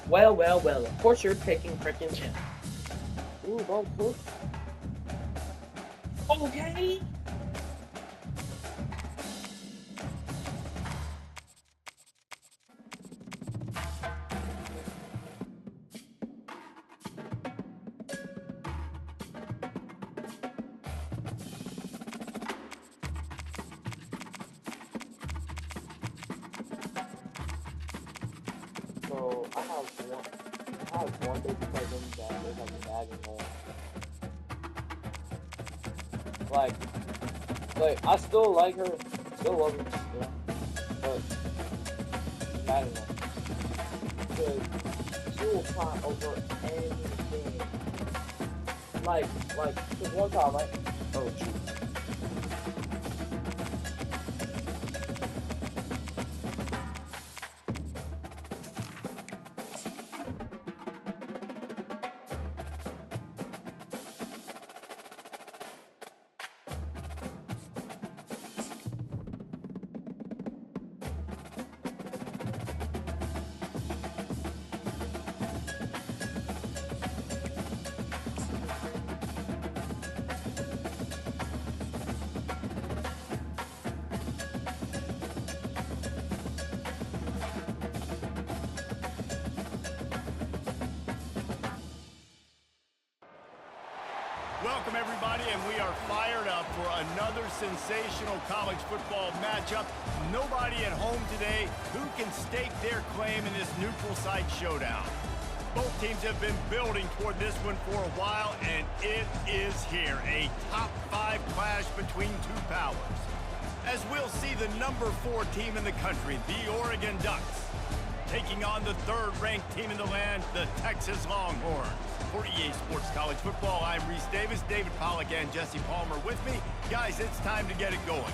Well, well, well. Of course you're picking freaking him. Ooh, don't push. Okay. So I have one big cousin that lives like a bag and Like, I still like her, still love her, but bad enough. Because she will cry over anything. Cause one time, right? Oh, shoot. Welcome, everybody, and we are fired up for another sensational college football matchup. Nobody at home today who can stake their claim in this neutral site showdown. Both teams have been building toward this one for a while, and it is here, a top-5 clash between two powers. As we'll see the number 4 team in the country, the Oregon Ducks, taking on the 3rd-ranked team in the land, the Texas Longhorns. For EA Sports College Football, I'm Reese Davis, David Pollack, and Jesse Palmer with me. Guys, it's time to get it going.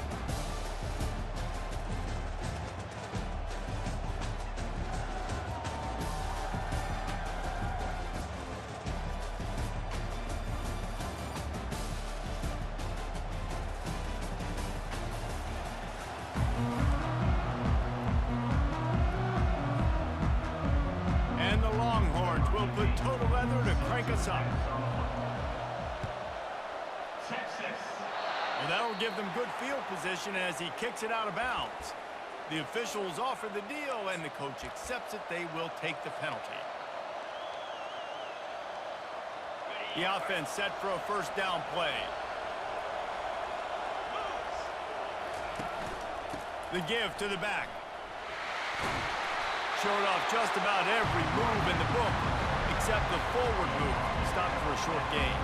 And the Longhorns will put total leather to crank us up. Well, that'll give them good field position as he kicks it out of bounds. The officials offer the deal, and the coach accepts it. They will take the penalty. The offense set for a first down play. The give to the back. Showed off just about every move in the book, except the forward move. Stopped for a short gain.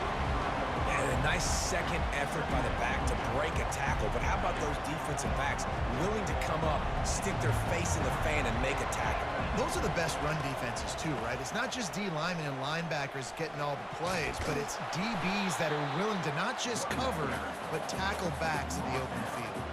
And a nice second effort by the back to break a tackle. But how about those defensive backs willing to come up, stick their face in the fan, and make a tackle? Those are the best run defenses, too, right? It's not just D linemen and linebackers getting all the plays, but it's DBs that are willing to not just cover, but tackle backs in the open field.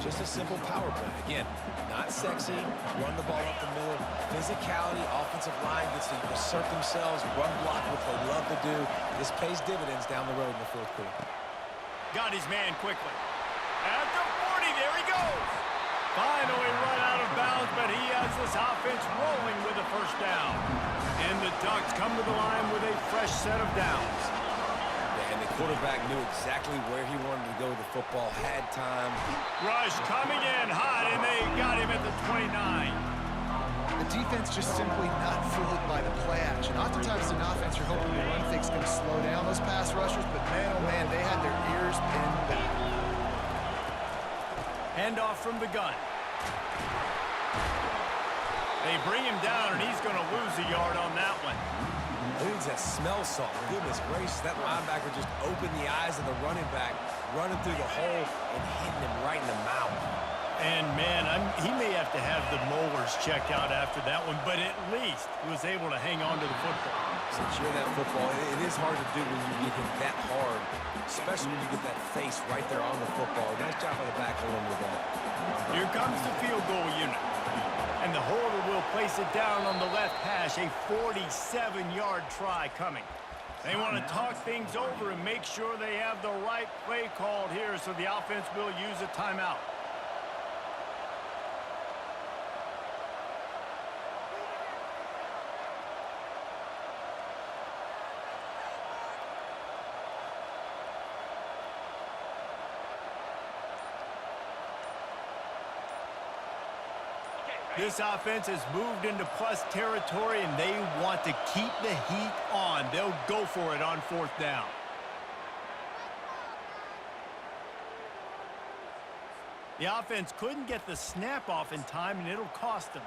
Just a simple power play. Again, not sexy, run the ball up the middle, physicality, offensive line gets to assert themselves, run block, what they love to do. This pays dividends down the road in the 4th quarter. Got his man quickly. At the 40, there he goes. Finally run out of bounds, but he has this offense rolling with a first down. And the Ducks come to the line with a fresh set of downs. And the quarterback knew exactly where he wanted to go with the football, had time. Rush coming in hot, and they got him at the 29. The defense just simply not fooled by the play action. Oftentimes in offense, you're hoping the run fake's going to slow down those pass rushers, but man, oh man, they had their ears pinned back. Handoff from the gun. They bring him down, and he's going to lose a yard on that one. Who needs that smell salt? Goodness gracious, that linebacker just opened the eyes of the running back, running through the hole and hitting him right in the mouth. And, man, he may have to have the molars checked out after that one, but at least he was able to hang on to the football. Secure that football. It is hard to do when you get hit that hard, especially when you get that face right there on the football. Nice job on the back holding the ball. Here comes the field goal unit. And the holder will place it down on the left hash, a 47-yard try coming. They want to talk things over and make sure they have the right play called here, so the offense will use a timeout. This offense has moved into plus territory, and they want to keep the heat on. They'll go for it on 4th down. The offense couldn't get the snap off in time, and it'll cost them.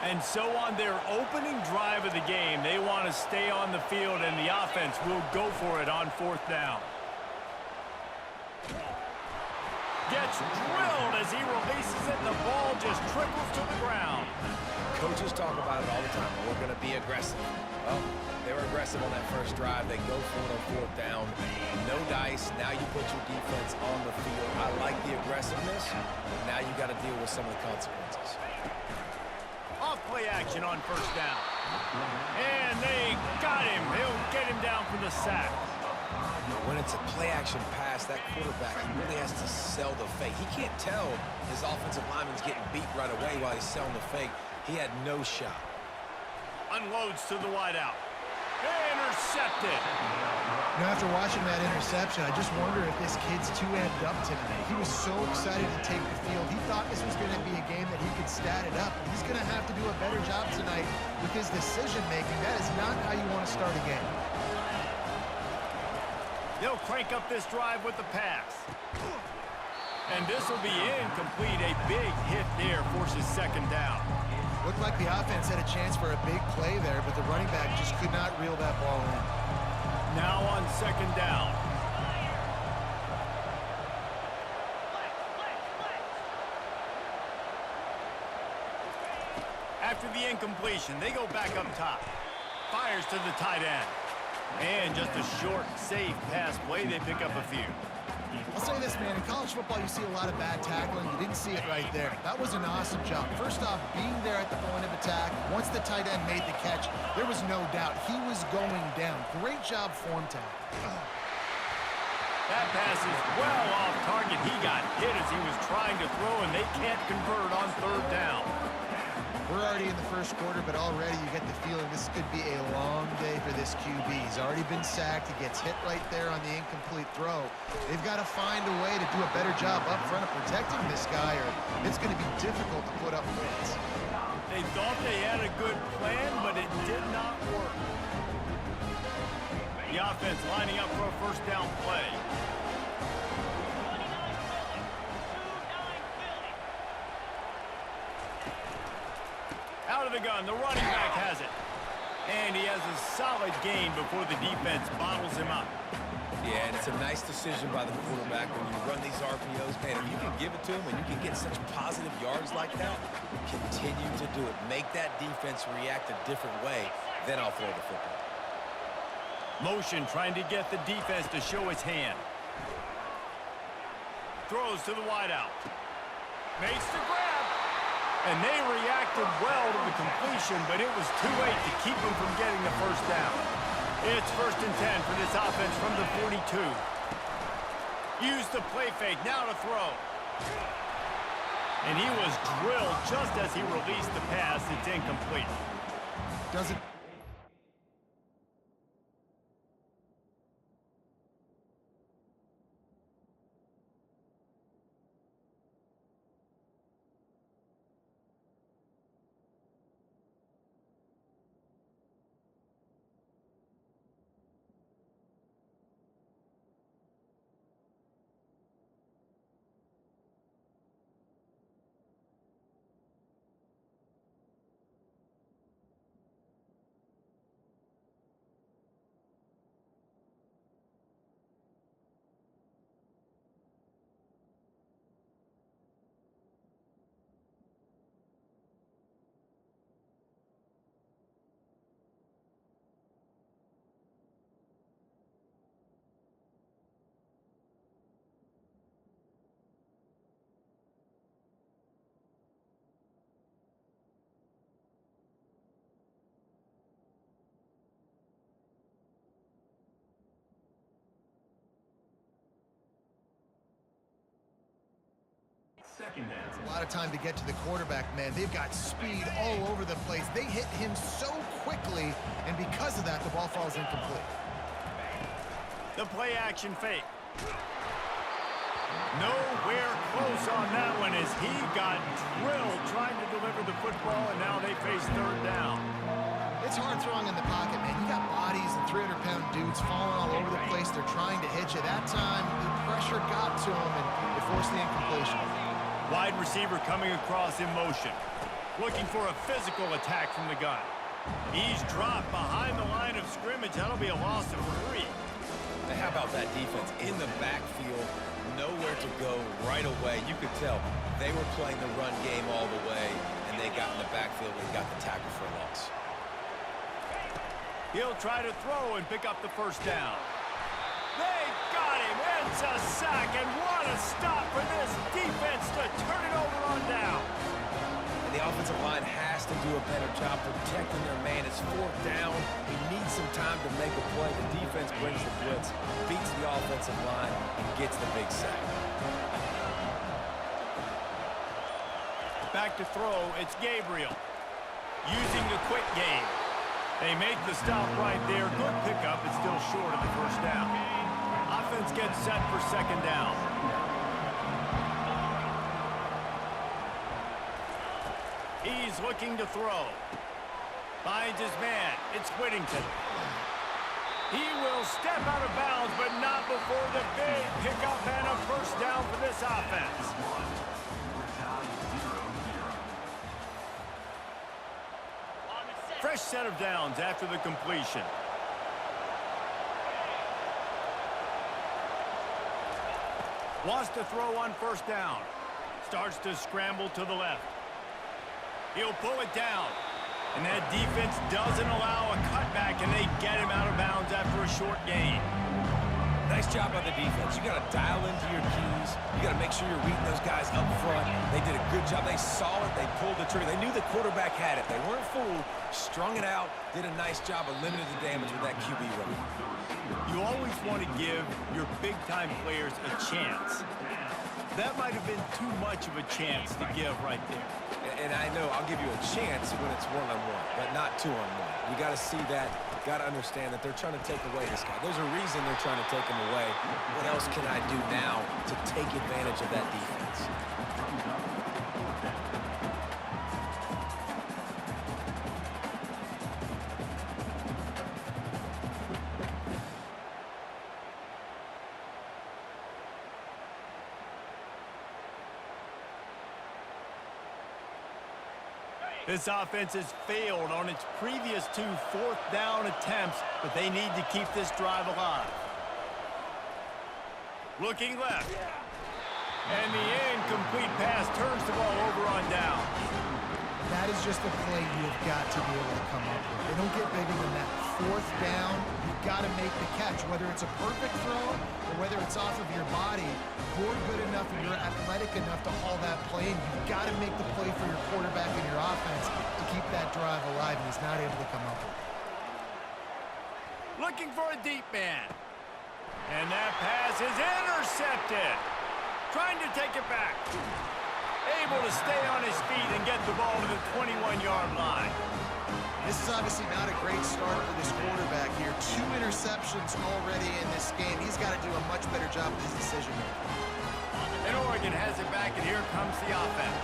And so on their opening drive of the game, they want to stay on the field, and the offense will go for it on 4th down. Gets drilled as he releases it, and the ball just trickles to the ground. Coaches talk about it all the time. We're going to be aggressive. Well, they were aggressive on that first drive. They go for it on 4th down. No dice. Now you put your defense on the field. I like the aggressiveness, but now you got to deal with some of the consequences. Off play action on 1st down. And they got him. He'll get him down for the sack. When it's a play-action pass, that quarterback, he really has to sell the fake. He can't tell his offensive lineman's getting beat right away while he's selling the fake. He had no shot. Unloads to the wideout. Intercepted. Now, after watching that interception, I just wonder if this kid's too amped up tonight. He was so excited to take the field. He thought this was going to be a game that he could stat it up. He's going to have to do a better job tonight with his decision-making. That is not how you want to start a game. They'll crank up this drive with the pass. And this will be incomplete. A big hit there forces 2nd down. Looked like the offense had a chance for a big play there, but the running back just could not reel that ball in. Now on 2nd down. After the incompletion, they go back up top. Fires to the tight end. And just a short, safe pass play. They pick up a few. I'll say this, man. In college football, you see a lot of bad tackling. You didn't see it right there. That was an awesome job. First off, being there at the point of attack. Once the tight end made the catch, there was no doubt he was going down. Great job form tackle. That pass is well off target. He got hit as he was trying to throw, and they can't convert on 3rd down. We're already in the first quarter, but already you get the feeling this could be a long day for this QB. He's already been sacked. He gets hit right there on the incomplete throw. They've got to find a way to do a better job up front of protecting this guy, or it's going to be difficult to put up points. They thought they had a good plan, but it did not work. The offense lining up for a 1st down play. Out of the gun, the running back has it. And he has a solid gain before the defense bottles him up. Yeah, and it's a nice decision by the quarterback when you run these RPOs. Man, if you can give it to him and you can get such positive yards like that, continue to do it. Make that defense react a different way, then I'll throw the football. Motion trying to get the defense to show his hand. Throws to the wideout. Makes the grab. And they reacted well to the completion, but it was too late to keep them from getting the 1st down. It's 1st and 10 for this offense from the 42. Use the play fake, now to throw. And he was drilled just as he released the pass. It's incomplete. Doesn't... A lot of time to get to the quarterback, man. They've got speed all over the place. They hit him so quickly, and because of that, the ball falls incomplete. The play action fake. Nowhere close on that one as he got drilled trying to deliver the football, and now they face third down. It's hard throwing in the pocket, man. You got bodies and 300-pound dudes falling all over the place. They're trying to hit you. That time, the pressure got to him, and it forced the incompletion. Wide receiver coming across in motion, looking for a physical attack from the gun. He's dropped behind the line of scrimmage. That'll be a loss of 3. Now, how about that defense in the backfield? Nowhere to go right away. You could tell they were playing the run game all the way, and they got in the backfield and got the tackle for a loss. He'll try to throw and pick up the first down. They got him. It's a sack, and what a stop for this defense to turn it over on down. And the offensive line has to do a better job protecting their man. It's fourth down. He needs some time to make a play. The defense brings the blitz, beats the offensive line, and gets the big sack. Back to throw, it's Gabriel. Using the quick game. They make the stop right there. Good pickup. It's still short of the first down. Offense gets set for second down. He's looking to throw. Finds his man. It's Whittington. He will step out of bounds, but not before the big pickup and a first down for this offense. Fresh set of downs after the completion. Wants to throw on first down. Starts to scramble to the left. He'll pull it down. And that defense doesn't allow a cutback, and they get him out of bounds after a short gain. Nice job by the defense. You got to dial into your keys. You got to make sure you're reading those guys up front. They did a good job. They saw it. They pulled the trigger. They knew the quarterback had it. They weren't fooled. Strung it out. Did a nice job of limiting the damage with that QB run. You always want to give your big-time players a chance. That might have been too much of a chance to give right there. And I know I'll give you a chance when it's one-on-one, but not two-on-one. You got to see that. Got to understand that they're trying to take away this guy. There's a reason they're trying to take him away. What else can I do now to take advantage of that defense? This offense has failed on its previous 2 fourth-down attempts, but they need to keep this drive alive. Looking left. And the incomplete pass turns the ball over on down. That is just a play you've got to be able to come up with. They don't get bigger than that. Fourth down, you've got to make the catch. Whether it's a perfect throw or whether it's off of your body, you're good enough and you're athletic enough to haul that play, and you've got to make the play for your quarterback and your offense to keep that drive alive, and he's not able to come up with it. Looking for a deep man. And that pass is intercepted. Trying to take it back. Able to stay on his feet and get the ball to the 21-yard line. This is obviously not a great start for this quarterback here. 2 interceptions already in this game. He's got to do a much better job with his decision-making. And Oregon has it back, and here comes the offense.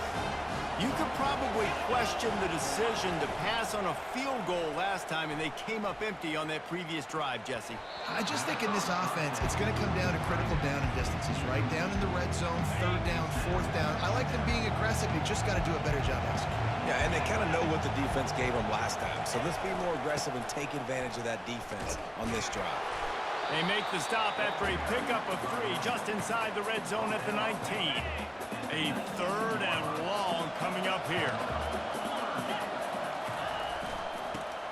You could probably question the decision to pass on a field goal last time, and they came up empty on that previous drive, Jesse. I just think in this offense, it's going to come down to critical down and distances, right? Down in the red zone, third down, fourth down. I like them being aggressive. They just got to do a better job executing. Yeah, and they kind of know what the defense gave them last time. So let's be more aggressive and take advantage of that defense on this drive. They make the stop after a pickup of 3 just inside the red zone at the 19. A third and long coming up here.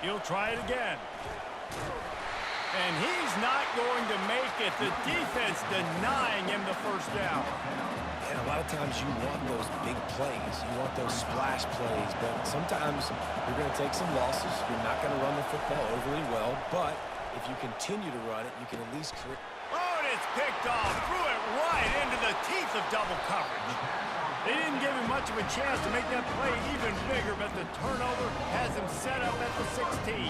He'll try it again. And he's not going to make it. The defense denying him the first down. And a lot of times you want those big plays. You want those splash plays. But sometimes you're going to take some losses. You're not going to run the football overly well. But if you continue to run it, you can at least create. Oh, and it's picked off. Threw it right into the teeth of double coverage. They didn't give him much of a chance to make that play even bigger, but the turnover has him set up at the 16.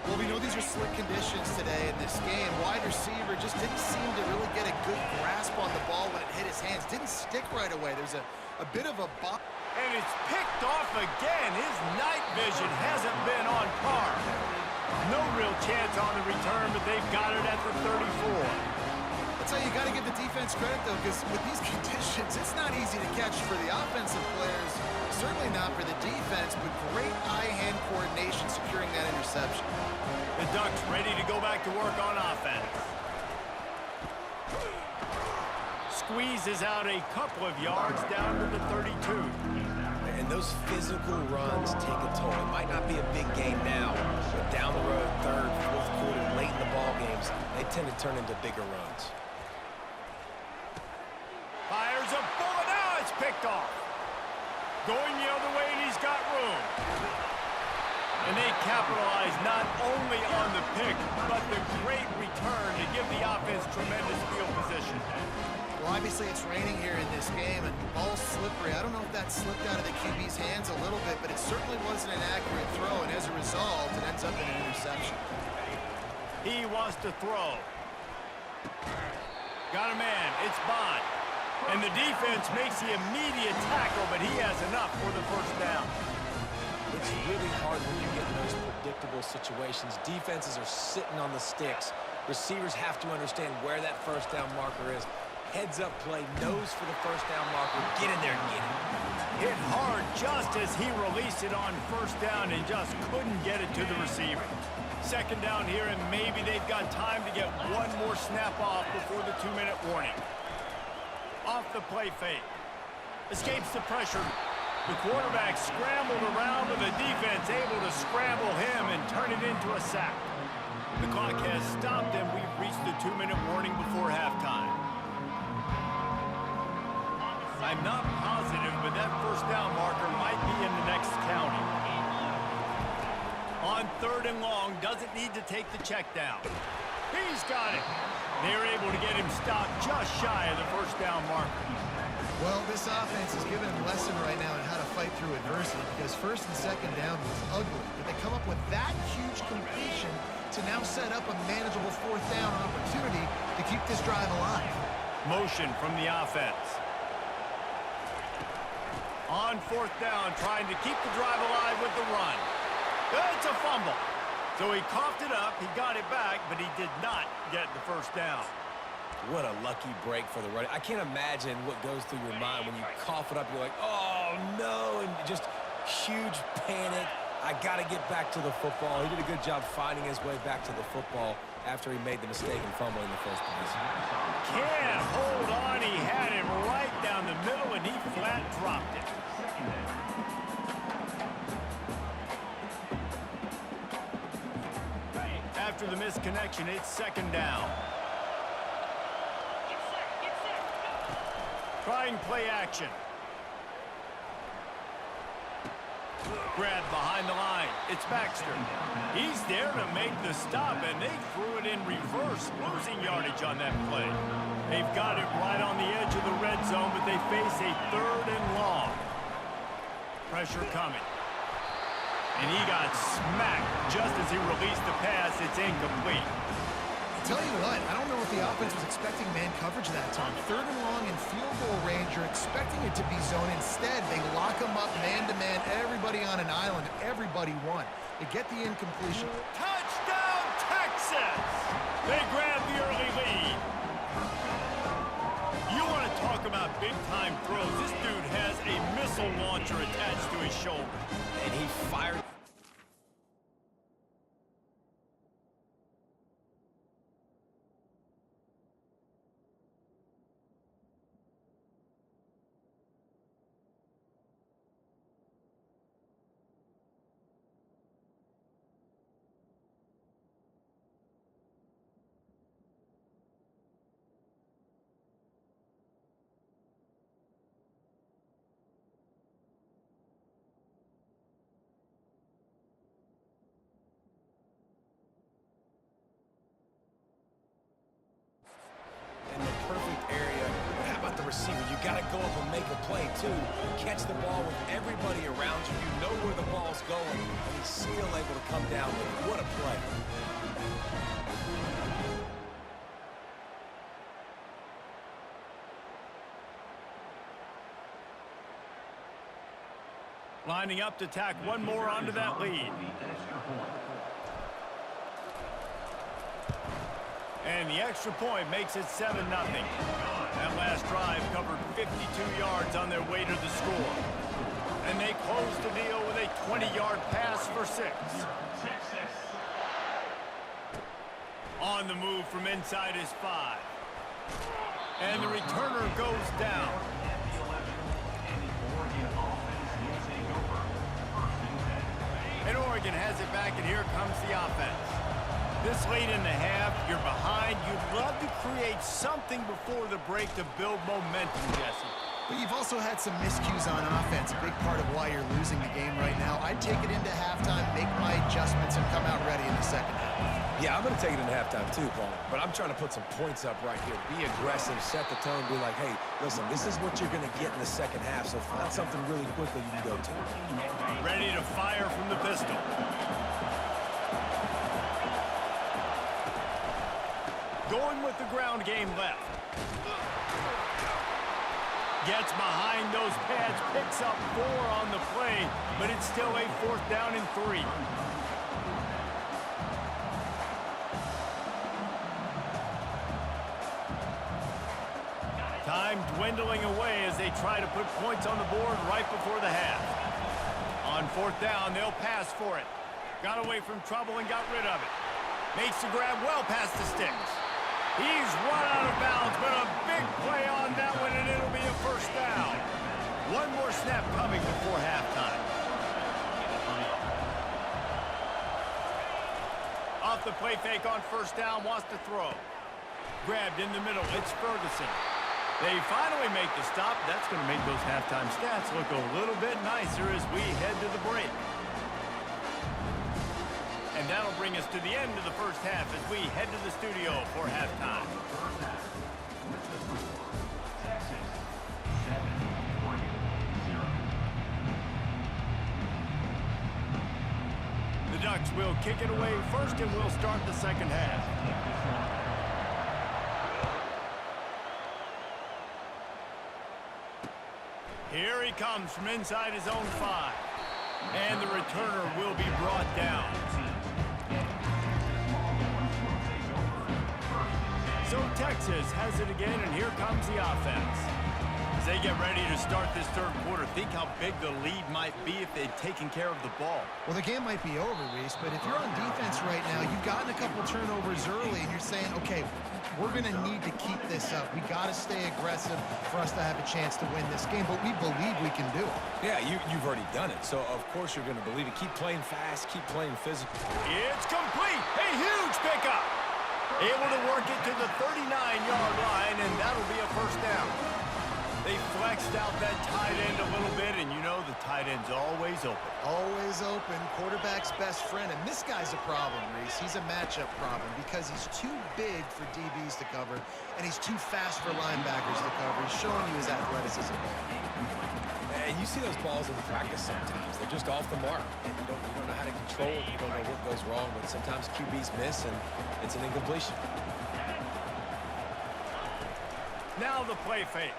Well, we know these are slick conditions today in this game. Wide receiver just didn't seem to really get a good grasp on the ball when it hit his hands. Didn't stick right away. There's a bit of a bop. And it's picked off again. His night vision hasn't been on par. No real chance on the return, but they've got it at the 34. That's how you got to give the defense credit, though, because with these conditions, it's not easy to catch for the offensive players. Certainly not for the defense, but great eye-hand coordination securing that interception. The Ducks ready to go back to work on offense. Squeezes out a couple of yards down to the 32. And those physical runs take a toll. It might not be a big game now, but down the road, third, fourth quarter, late in the ball games, they tend to turn into bigger runs. Fires a bullet. Now it's picked off. Going the other way, and he's got room. And they capitalize not only on the pick, but the great return to give the offense tremendous field position. Well, obviously it's raining here in this game, and ball's slippery. I don't know if that slipped out of the QB's hands a little bit, but it certainly wasn't an accurate throw, and as a result, it ends up in an interception. He wants to throw. Got a man. It's Bond. And the defense makes the immediate tackle, but he has enough for the first down. It's really hard when you get in those predictable situations. Defenses are sitting on the sticks. Receivers have to understand where that first down marker is. Heads-up play, nose for the first down marker. Get in there and get it. Hit hard just as he released it on first down and just couldn't get it to the receiver. Second down here, and maybe they've got time to get one more snap off before the 2-minute warning. Off the play fake. Escapes the pressure. The quarterback scrambled around, but the defense able to scramble him and turn it into a sack. The clock has stopped, and we've reached the 2-minute warning before halftime. I'm not positive, but that first down marker might be in the next county. On third and long, doesn't need to take the check down. He's got it. They're able to get him stopped just shy of the first down marker. Well, this offense is giving them a lesson right now on how to fight through adversity, because first and second down was ugly, but they come up with that huge completion to now set up a manageable fourth down opportunity to keep this drive alive. Motion from the offense. On fourth down, trying to keep the drive alive with the run. It's a fumble. So he coughed it up, he got it back, but he did not get the first down. What a lucky break for the running. I can't imagine what goes through your mind when you cough it up. You're like, oh, no, and just huge panic. I got to get back to the football. He did a good job finding his way back to the football after he made the mistake and fumble in the first place. Can't hold on. He had it right down the middle, and he flat dropped it. After the misconnection, it's second down. Trying play action. Grab behind the line. It's Baxter. He's there to make the stop, and they threw it in reverse, losing yardage on that play. They've got it right on the edge of the red zone, but they face a third and long. Pressure coming. And he got smacked just as he released the pass. It's incomplete. Tell you what, I don't know if the offense was expecting man coverage that time. Third and long in field goal range, you're expecting it to be zone. Instead, they lock them up man-to-man, everybody on an island, everybody won. They get the incompletion. Touchdown, Texas! They grab the early lead. You want to talk about big-time throws. This dude has a missile launcher attached to his shoulder. And he fired. Receiver, you got to go up and make a play too. Catch the ball with everybody around you. You know where the ball's going, and he's still able to come down with it. What a play. Lining up to tack one more onto that lead. And the extra point makes it 7-0. That last drive covered 52 yards on their way to the score. And they close the deal with a 20-yard pass for 6. On the move from inside his 5. And the returner goes down. And Oregon has it back, and here comes the offense. This late in the half, you're behind. You'd love to create something before the break to build momentum, Jesse. But you've also had some miscues on offense, a big part of why you're losing the game right now. I'd take it into halftime, make my adjustments, and come out ready in the second half. Yeah, I'm going to take it into halftime too, Paul. But I'm trying to put some points up right here. Be aggressive, set the tone, be like, hey, listen, this is what you're going to get in the second half, so find something really quickly you can go to. Ready to fire from the pistol. Going with the ground game left. Gets behind those pads, picks up 4 on the play, but it's still a 4th down and 3. Time dwindling away as they try to put points on the board right before the half. On 4th down, they'll pass for it. Got away from trouble and got rid of it. Makes the grab well past the sticks. He's run out of bounds, but a big play on that one, and it'll be a 1st down. One more snap coming before halftime. Off the play fake on 1st down, wants to throw. Grabbed in the middle, it's Ferguson. They finally make the stop. That's going to make those halftime stats look a little bit nicer as we head to the break. And that'll bring us to the end of the first half as we head to the studio for halftime. The Ducks will kick it away first, and we'll start the second half. Here he comes from inside his own 5. And the returner will be brought down. So Texas has it again, and here comes the offense. As they get ready to start this 3rd quarter, think how big the lead might be if they'd taken care of the ball. Well, the game might be over, Reese, but if you're on defense right now, you've gotten a couple turnovers early, and you're saying, okay, we're going to need to keep this up. We got to stay aggressive for us to have a chance to win this game, but we believe we can do it. Yeah, you've already done it, so of course you're going to believe it. Keep playing fast, keep playing physical. It's complete. A huge pickup. Able to work it to the 39-yard line, and that'll be a 1st down. They flexed out that tight end a little bit, and you know the tight end's always open. Always open, quarterback's best friend, and this guy's a problem, Reese. He's a matchup problem because he's too big for DBs to cover, and he's too fast for linebackers to cover. He's showing you his athleticism. And you see those balls in practice sometimes. They're just off the mark, and you don't know how to control it. You don't know what goes wrong, but sometimes QBs miss, and it's an incompletion. Now the play fake.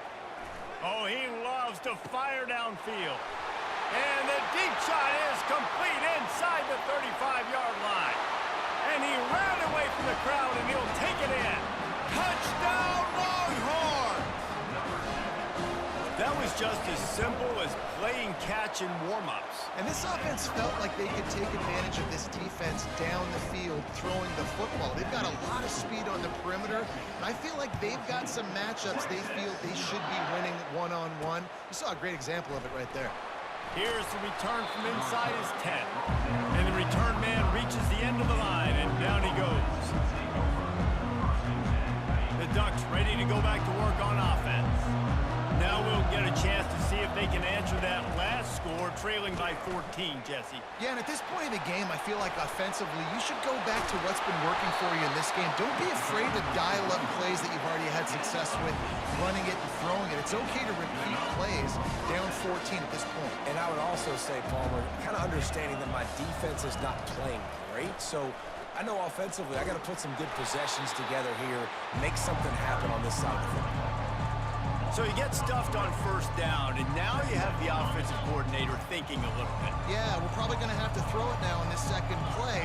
Oh, he loves to fire downfield. And the deep shot is complete inside the 35-yard line. And he ran away from the crowd, and he'll take it in. Touchdown, Longhorns! That was just as simple as playing catch in warm-ups. And this offense felt like they could take advantage of this defense down the field throwing the football. They've got a lot of speed on the perimeter. And I feel like they've got some matchups they feel they should be winning one-on-one. You saw a great example of it right there. Here's the return from inside his 10. And the return man reaches the end of the line, and down he goes. The Ducks ready to go back to work on offense. Now we'll get a chance to see if they can answer that last score, trailing by 14, Jesse. Yeah, and at this point in the game, I feel like offensively, you should go back to what's been working for you in this game. Don't be afraid to dial up plays that you've already had success with, running it and throwing it. It's okay to repeat plays down 14 at this point. And I would also say, Palmer, kind of understanding that my defense is not playing great, so I know offensively I got to put some good possessions together here, make something happen on this side of the football. So you get stuffed on first down, and now you have the offensive coordinator thinking a little bit. Yeah, we're probably going to have to throw it now in this second play.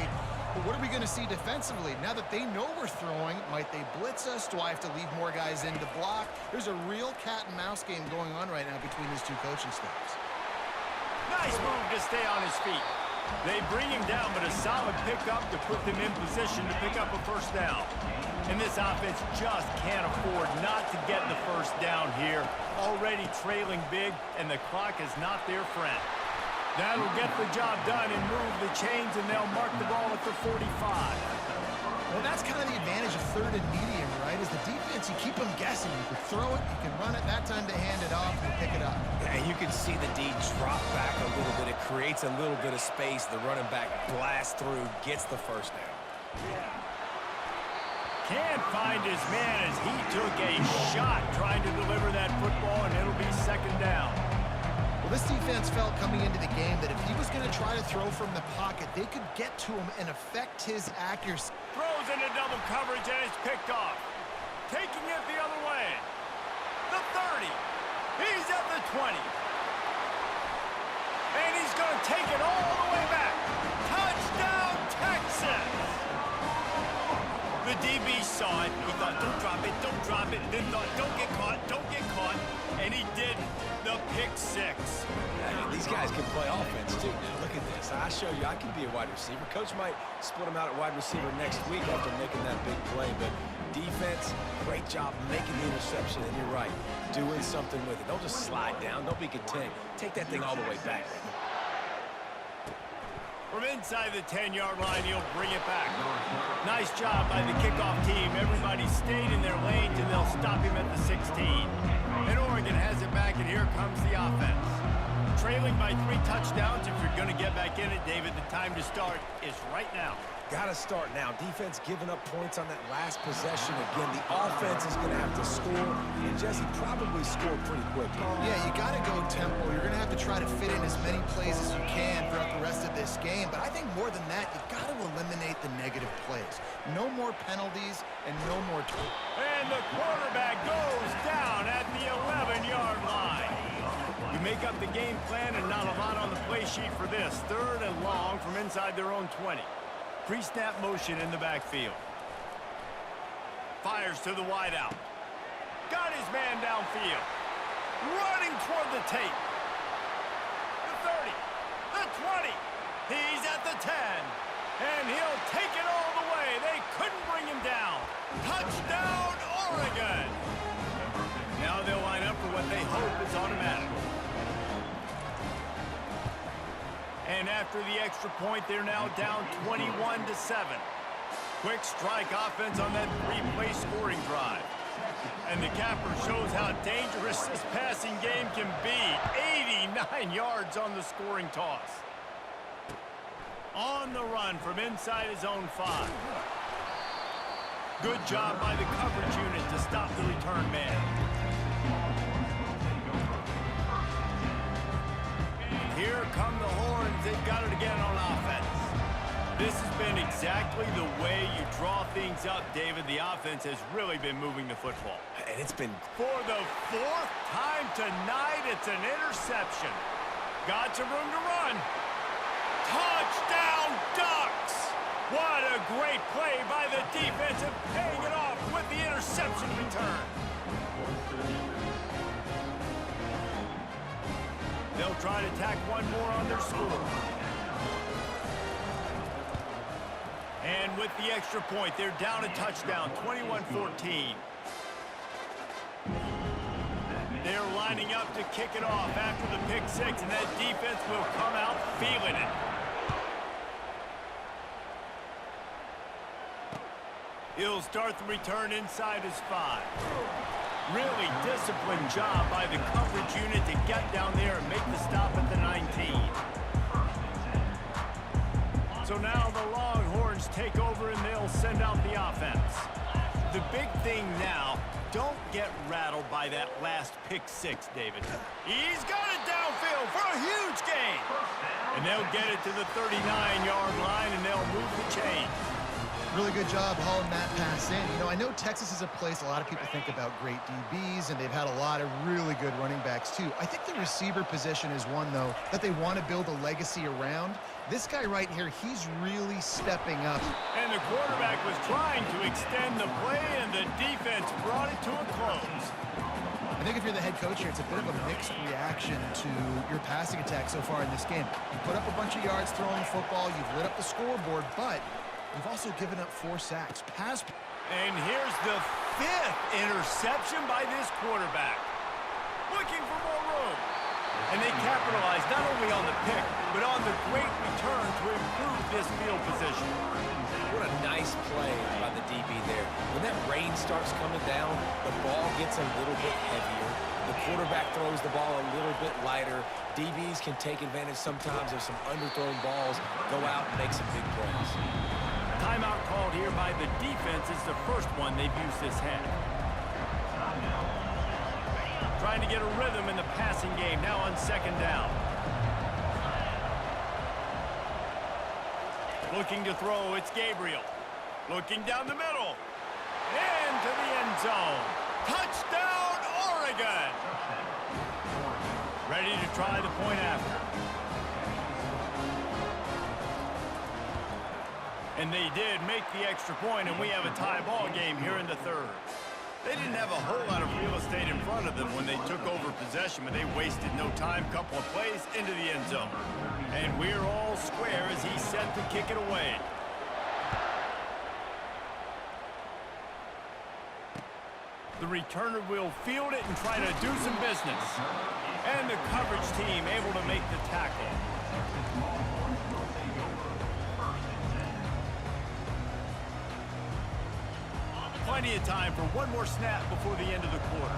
But what are we going to see defensively? Now that they know we're throwing, might they blitz us? Do I have to leave more guys in to block? There's a real cat and mouse game going on right now between these two coaching staffs. Nice move to stay on his feet. They bring him down, but a solid pickup to put them in position to pick up a first down. And this offense just can't afford not to get the first down here. Already trailing big, and the clock is not their friend. That'll get the job done and move the chains, and they'll mark the ball at the 45. Well, that's kind of the advantage of third and medium, right? Is the defense, you keep them guessing. You can throw it, you can run it, that time to hand it off and pick it up. And you can see the D drop back a little bit. It creates a little bit of space. The running back blasts through, gets the first down. Can't find his man as he took a shot trying to deliver that football, and it'll be second down. Well, this defense felt coming into the game that if he was going to try to throw from the pocket, they could get to him and affect his accuracy. Throws into double coverage, and it's picked off. Taking it the other way. The 30. He's at the 20. And he's going to take it all the way back. Touchdown, Texas! The DB saw it. He thought, don't drop it, don't drop it. Then thought, don't get caught, don't get caught. And he didn't. The pick six. These guys can play offense, too. Now, look at this. I show you I can be a wide receiver. Coach might split him out at wide receiver next week after making that big play. But defense, great job making the interception. And you're right, doing something with it. Don't just slide down. Don't be content. Take that thing all the way back. From inside the 10-yard line, he'll bring it back. Nice job by the kickoff team. Everybody stayed in their lanes, and they'll stop him at the 16. And Oregon has it back, and here comes the offense. Trailing by 3 touchdowns. If you're going to get back in it, David, the time to start is right now. Got to start now. Defense giving up points on that last possession. Again, the offense is going to have to score, and Jesse probably scored pretty quick. Yeah, you got to go tempo. You're going to have to try to fit in as many plays as you can throughout the rest of this game. But I think more than that, you got to eliminate the negative plays. No more penalties and no more turnovers. And the quarterback goes down at the 11-yard line. You make up the game plan, and not a lot on the play sheet for this. 3rd and long from inside their own 20. Pre-snap motion in the backfield. Fires to the wideout. Got his man downfield. Running toward the tape. The 30. The 20. He's at the 10. And he'll take it all the way. They couldn't bring him down. Touchdown, Oregon. Now they'll line up for what they hope is automatic. And after the extra point, they're now down 21-7. Quick strike offense on that 3-play scoring drive. And the capper shows how dangerous this passing game can be. 89 yards on the scoring toss. On the run from inside his own 5. Good job by the coverage unit to stop the return man. Here come the horns. They've got it again on offense. This has been exactly the way you draw things up, David. The offense has really been moving the football. And it's been... For the 4th time tonight, it's an interception. Got some room to run. Touchdown, Ducks! What a great play by the defense and paying it off with the interception return. They'll try to tack one more on their score. And with the extra point, they're down a touchdown, 21-14. They're lining up to kick it off after the pick 6, and that defense will come out feeling it. He'll start the return inside his 5. Really disciplined job by the coverage unit to get down there and make the stop at the 19. So now the Longhorns take over and they'll send out the offense. The big thing now, don't get rattled by that last pick 6, David. He's got it downfield for a huge gain. And they'll get it to the 39-yard line and they'll move the chains. Really good job hauling that pass in. You know, I know Texas is a place a lot of people think about great DBs, and they've had a lot of really good running backs too. I think the receiver position is one, though, that they want to build a legacy around. This guy right here, he's really stepping up. And the quarterback was trying to extend the play, and the defense brought it to a close. I think if you're the head coach here, it's a bit of a mixed reaction to your passing attack so far in this game. You put up a bunch of yards throwing the football, you've lit up the scoreboard, but you've also given up 4 sacks. And here's the 5th interception by this quarterback. Looking for more room. And they capitalized not only on the pick, but on the great return to improve this field position. What a nice play by the DB there. When that rain starts coming down, the ball gets a little bit heavier. The quarterback throws the ball a little bit lighter. DBs can take advantage sometimes of some underthrown balls, go out and make some big plays. Timeout called here by the defense is the first one they've used this half. Trying to get a rhythm in the passing game now on 2nd down. Looking to throw, it's Gabriel. Looking down the middle. Into the end zone. Touchdown, Oregon! Ready to try the point after. And they did make the extra point, and we have a tie ball game here in the 3rd. They didn't have a whole lot of real estate in front of them when they took over possession, but they wasted no time. Couple of plays into the end zone. And we're all square as he's set to kick it away. The returner will field it and try to do some business. And the coverage team able to make the tackle. Plenty of time for one more snap before the end of the quarter.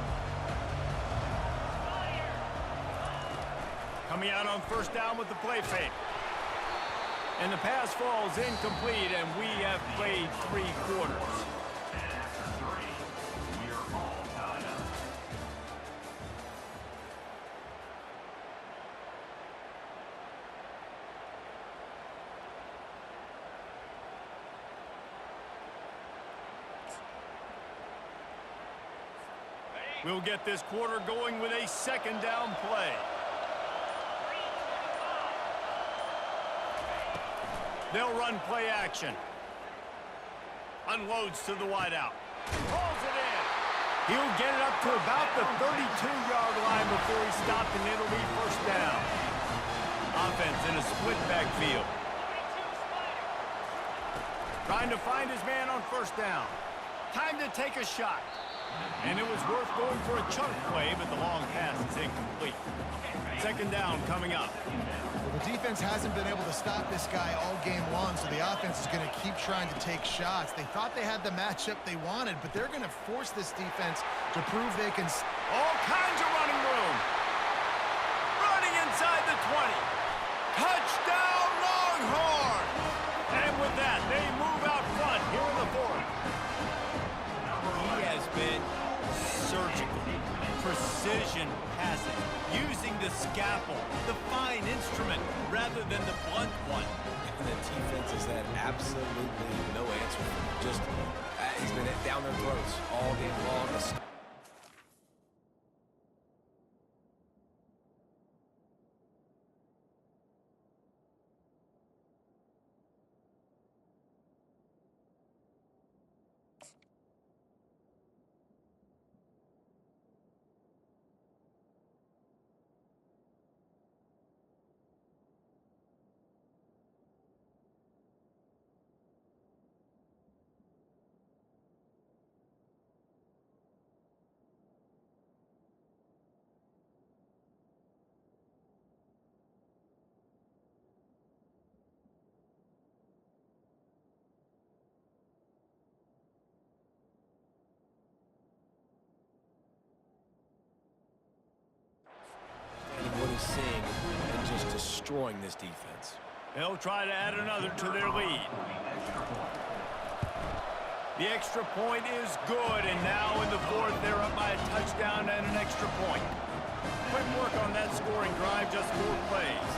Coming out on 1st down with the play fake. And the pass falls incomplete, and we have played 3 quarters. We'll get this quarter going with a 2nd down play. They'll run play action. Unloads to the wideout. Pulls it in. He'll get it up to about the 32-yard line before he's stopped, and it'll be 1st down. Offense in a split backfield. Trying to find his man on 1st down. Time to take a shot. And it was worth going for a chunk play, but the long pass is incomplete. 2nd down coming up. Well, the defense hasn't been able to stop this guy all game long, so the offense is going to keep trying to take shots. They thought they had the matchup they wanted, but they're going to force this defense to prove they can... All kinds of running room. Running inside the 20. Touchdown, Longhorns! And with that, they move out front here in the 4th. He has been surgical, precision passing, using the scalpel, the fine instrument, rather than the blunt one. And the defense has had absolutely no answer. Just, he's been down their throats all game long. Seeing and just destroying this defense. They'll try to add another to their lead. The extra point is good, and now in the 4th, they're up by a touchdown and an extra point. quick work on that scoring drive, just 4 plays.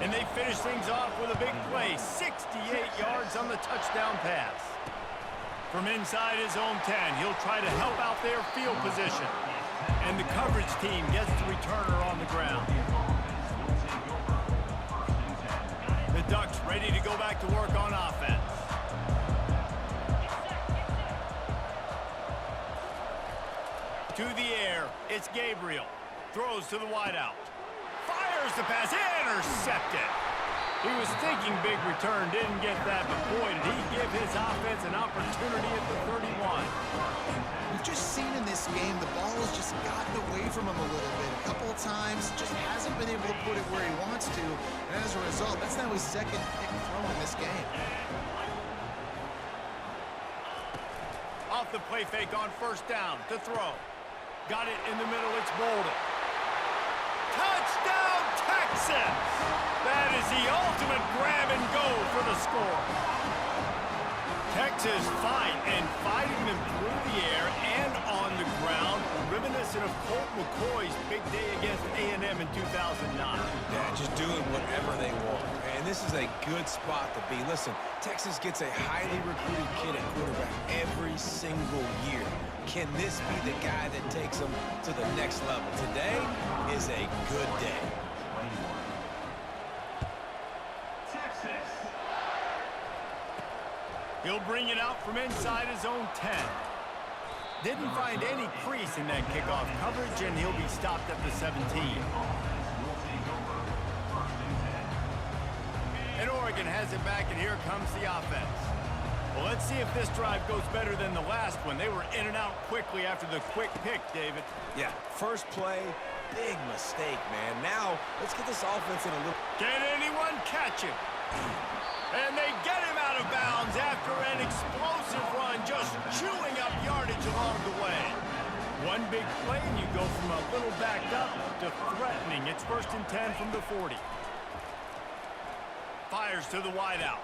And they finish things off with a big play, 68 yards on the touchdown pass. From inside his own 10, he'll try to help out their field position. And the coverage team gets the returner on the ground. The Ducks ready to go back to work on offense. To the air, it's Gabriel. Throws to the wideout. Fires the pass, intercepted. He was thinking big return, didn't get that, but boy, did he give his offense an opportunity at the 31. We've just seen in this game the ball has just gotten away from him a little bit. A couple of times, just hasn't been able to put it where he wants to, and as a result, that's now his second pick throw in this game. Off the play fake on first down to throw. Got it in the middle, it's Bolden. Touchdown, Texas! That is the ultimate grab and go for the score. Texas fighting them through the air and on the ground, reminiscent of Colt McCoy's big day against A&M in 2009. Yeah, just doing whatever they want. And this is a good spot to be. Listen, Texas gets a highly recruited kid at quarterback every single year. Can this be the guy that takes them to the next level? Today is a good day. He'll bring it out from inside his own 10. Didn't find any crease in that kickoff coverage, and he'll be stopped at the 17. And Oregon has it back, and here comes the offense. Well, let's see if this drive goes better than the last one. They were in and out quickly after the quick pick, David. Yeah, first play, big mistake, man. Now, let's get this offense in a little... Can anyone catch him? And they get him out of bounds after an explosive run, just chewing up yardage along the way. One big play, and you go from a little backed up to threatening. It's 1st and 10 from the 40. Fires to the wideout.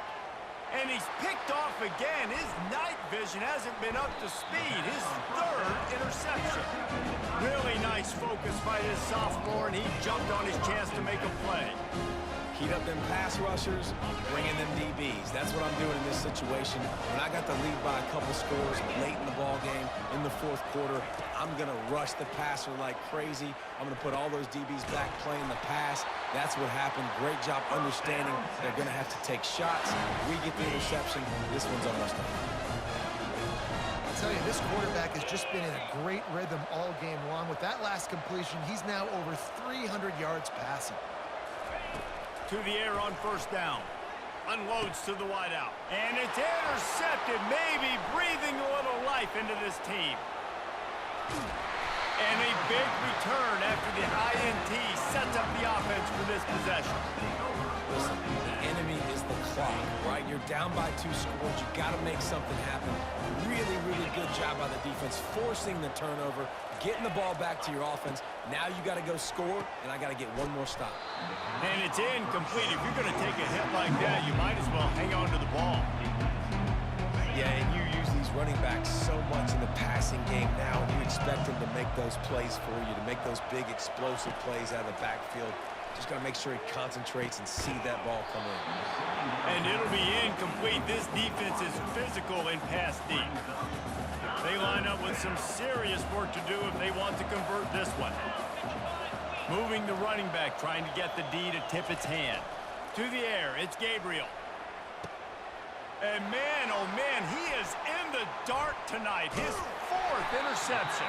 And he's picked off again. His night vision hasn't been up to speed. His 3rd interception. Really nice focus by his sophomore, and he jumped on his chance to make a play. Heat up them pass rushers, bring in them DBs. That's what I'm doing in this situation. When I got the lead by a couple scores late in the ball game, in the 4th quarter, I'm going to rush the passer like crazy. I'm going to put all those DBs back playing the pass. That's what happened. Great job understanding they're going to have to take shots. We get the interception. This one's almost done. I'll tell you, this quarterback has just been in a great rhythm all game long. With that last completion, he's now over 300 yards passing. To the air on first down. Unloads to the wideout. And it's intercepted, maybe breathing a little life into this team. And a big return after the INT sets up the offense for this possession. Listen, the enemy is the clock, right? You're down by 2 scores. You got to make something happen. Really, really good job by the defense, forcing the turnover, getting the ball back to your offense. Now you got to go score, and I got to get one more stop. And it's incomplete. If you're going to take a hit like that, you might as well hang on to the ball. Yeah, and you use these running backs so much in the passing game now, and you expect them to make those plays for you, to make those big explosive plays out of the backfield. Just got to make sure he concentrates and see that ball come in. And it'll be incomplete. This defense is physical in pass deep. They line up with some serious work to do if they want to convert this one. Moving the running back, trying to get the D to tip its hand. To the air, it's Gabriel. And man, oh man, he is in the dark tonight. His 4th interception.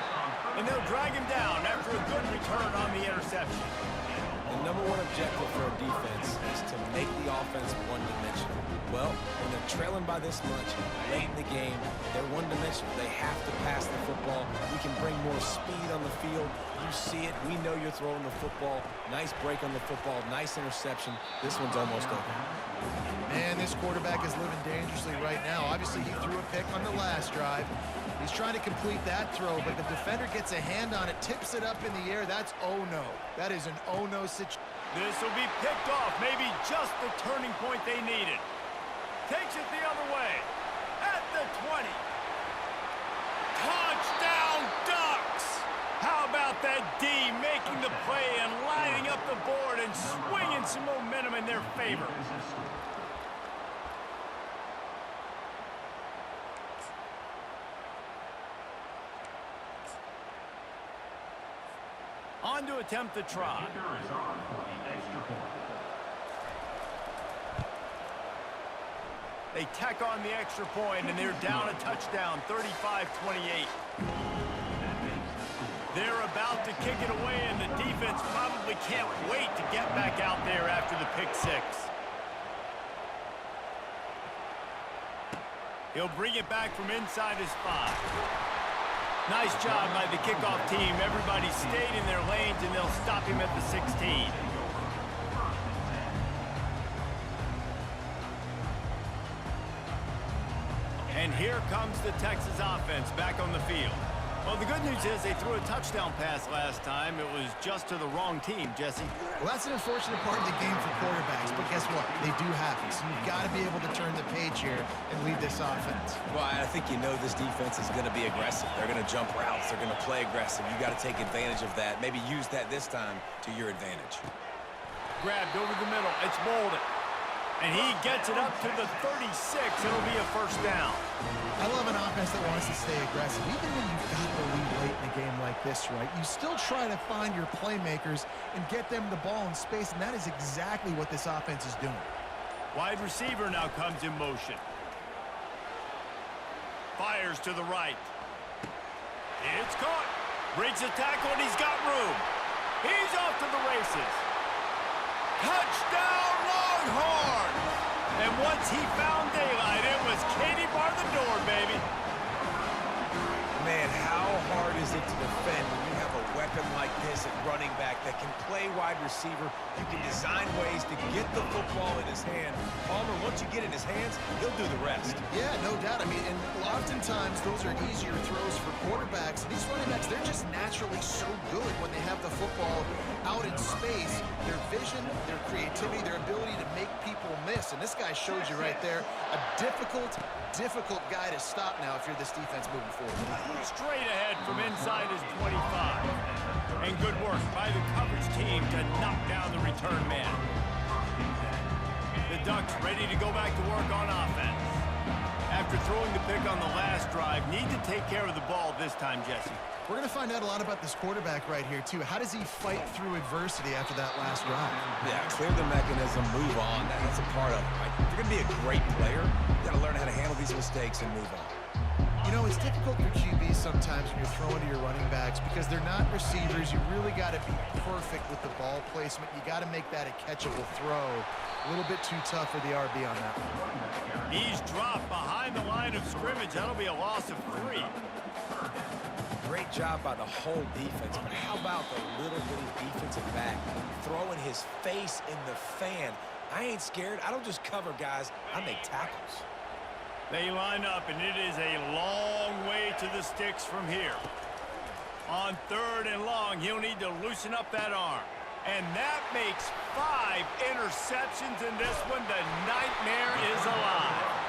And they'll drag him down after a good return on the interception. The #1 objective for a defense is to make the offense one-dimensional. Well, when they're trailing by this much late in the game, they're one-dimensional. They have to pass the football. We can bring more speed on the field. You see it. We know you're throwing the football. Nice break on the football. Nice interception. This one's almost over. Man, this quarterback is living dangerously right now. Obviously, he threw a pick on the last drive. He's trying to complete that throw, but the defender gets a hand on it, tips it up in the air. That's oh-no. That is an oh-no situation. This will be picked off. Maybe just the turning point they needed. Takes it the other way. At the 20. Touchdown, Ducks! How about that D making the the play and lining up the board and swinging some momentum in their favor. On to attempt the try. They tack on the extra point, and they're down a touchdown, 35-28. They're about to kick it away, and the defense probably can't wait to get back out there after the pick six. He'll bring it back from inside his 5. Nice job by the kickoff team. Everybody stayed in their lanes, and they'll stop him at the 16. And here comes the Texas offense back on the field. Well, the good news is they threw a touchdown pass last time. It was just to the wrong team, Jesse. Well, that's an unfortunate part of the game for quarterbacks, but guess what? They do happen. So you've got to be able to turn the page here and lead this offense. Well, I think you know this defense is going to be aggressive. They're going to jump routes. They're going to play aggressive. You got to take advantage of that. Maybe use that this time to your advantage. Grabbed over the middle. It's Bolden. And he gets it up to the 36. It'll be a first down. I love an offense that wants to stay aggressive. Even when you've got the lead late in a game like this, right, you still try to find your playmakers and get them the ball in space, and that is exactly what this offense is doing. Wide receiver now comes in motion. Fires to the right. It's caught. Breaks the tackle, and he's got room. He's off to the races. Touchdown, Longhorns! And once he found daylight, it was Katie bar the door, baby. Man, how hard is it to defend when you have a weapon like this at running back that can play wide receiver? You can design ways to get the football in his hand. Palmer, once you get in his hands, he'll do the rest. Yeah, no doubt. I mean, and oftentimes those are easier throws for quarterbacks. These running backs, they're just naturally so good when they have the football out in space. Their vision, their creativity, their ability to make people miss. And this guy shows you right there a difficult guy to stop now if you're this defense moving forward. Straight ahead from inside his 25. And good work by the coverage team to knock down the return man. The Ducks ready to go back to work on offense. After throwing the pick on the last drive, need to take care of the ball this time, Jesse. We're going to find out a lot about this quarterback right here, too. How does he fight through adversity after that last drive? Yeah, clear the mechanism, move on. That's a part of it, right? If you're going to be a great player, you got to learn how to handle these mistakes and move on. You know, it's difficult for QBs sometimes when you're throwing to your running backs because they're not receivers. You really got to be perfect with the ball placement. You got to make that a catchable throw. A little bit too tough for the RB on that one. He's dropped behind the line of scrimmage. That'll be a loss of 3. Great job by the whole defense, but how about the little bitty defensive back throwing his face in the fan? I ain't scared. I don't just cover guys. I make tackles. They line up, and it is a long way to the sticks from here. On 3rd and long, he'll need to loosen up that arm. And that makes 5 interceptions in this one. The nightmare is alive.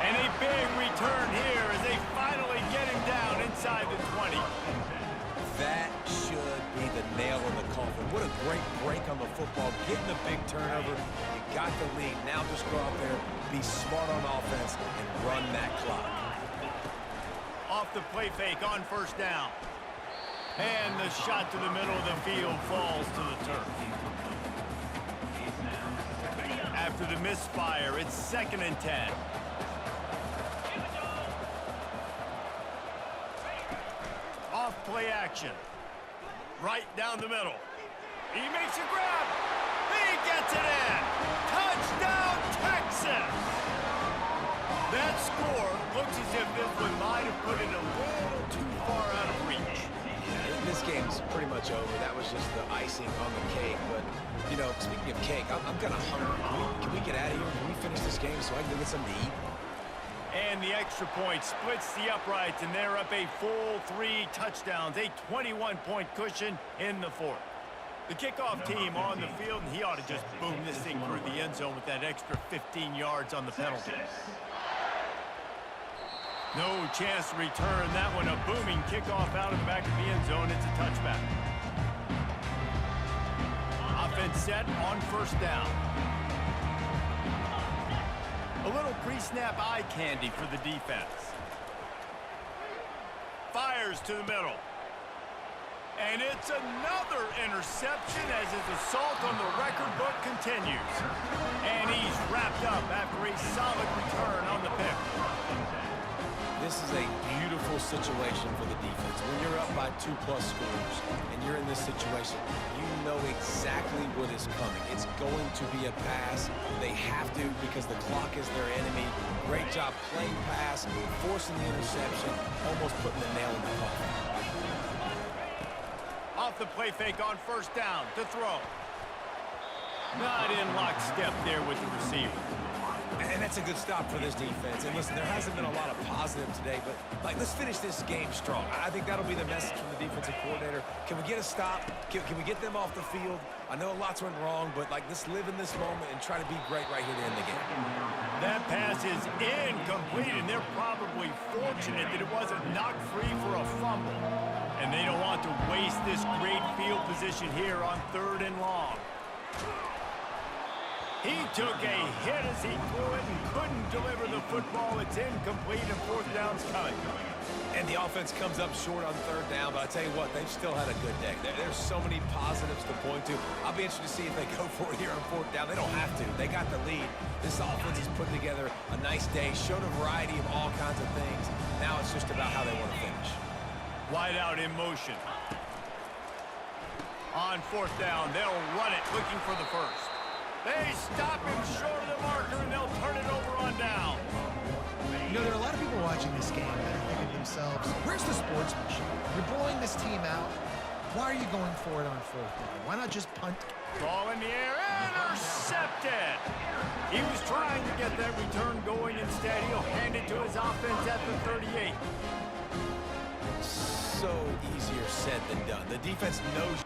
And a big return here as they finally get him down inside the 20. That should be the nail in the coffin. What a great break on the football. Getting the big turnover. You got the lead. Now just go out there, be smart on offense, and run that clock. Off the play fake on 1st down. And the shot to the middle of the field falls to the turf. After the misfire, it's 2nd and 10. Off play action. Right down the middle. He makes a grab. He gets it in. Touchdown, Texas! That score looks as if this one might have put it a little too far out of reach. Yeah, this game's pretty much over. That was just the icing on the cake. But, you know, speaking of cake, I'm kind of hungry. Can we get out of here? Can we finish this game so I can go get something to eat? And the extra point splits the uprights, and they're up a full 3 touchdowns, a 21-point cushion in the 4th. The kickoff team on the field, and he ought to just boom this thing through the end zone with that extra 15 yards on the penalty. No chance to return that one. A booming kickoff out of the back of the end zone. It's a touchback. set on first down. A little pre-snap eye candy for the defense. Fires to the middle. And it's another interception as his assault on the record book continues. And he's wrapped up after a solid return on the pick. This is a beautiful situation for the defense. When you're up by 2+ scores and you're in this situation, you know exactly what is coming. It's going to be a pass. They have to because the clock is their enemy. Great job playing pass, forcing the interception, almost putting the nail in the coffin. Off the play fake on first down to throw. Not in lockstep there with the receiver. And that's a good stop for this defense. And listen, there hasn't been a lot of positive today, but let's finish this game strong. I think that'll be the message from the defensive coordinator. Can we get a stop? Can we get them off the field? I know lots went wrong, but let's live in this moment and try to be great right here to end the game. That pass is incomplete, and they're probably fortunate that it wasn't knocked free for a fumble. And they don't want to waste this great field position here on 3rd and long. He took a hit as he threw it and couldn't deliver the football. It's incomplete and 4th down's coming. And the offense comes up short on 3rd down, but I tell you what, they've still had a good day. There's so many positives to point to. I'll be interested to see if they go for it here on 4th down. They don't have to. They got the lead. This offense has put together a nice day, showed a variety of all kinds of things. Now it's just about how they want to finish. Wide out in motion. On 4th down, they'll run it, looking for the first. They stop him short of the marker, and they'll turn it over on down. You know, there are a lot of people watching this game that are thinking to themselves, where's the sportsmanship? You're blowing this team out. Why are you going for it on 4th down? Why not just punt? Ball in the air, intercepted. He was trying to get that return going. Instead, he'll hand it to his offense at the 38. So easier said than done. The defense knows